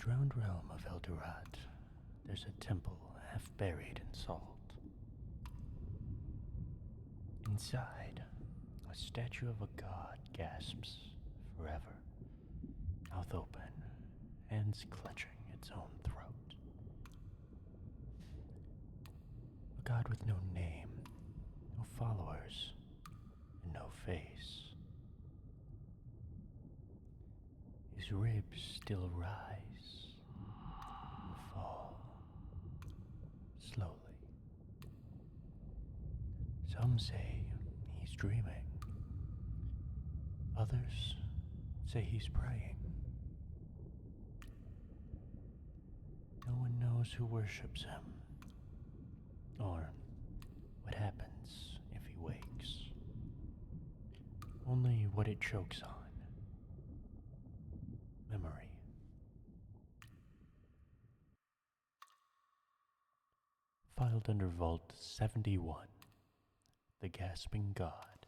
drowned realm of Eldorat, there's a temple half buried in salt. Inside, a statue of a god gasps forever, mouth open, hands clutching its own throat. A god with no name, no followers, and no face. His ribs still rise and fall slowly. Some say he's dreaming. Others say he's praying. No one knows who worships him, or what happens if he wakes. Only what it chokes on. Memory. Filed under Vault 71, the Gasping God.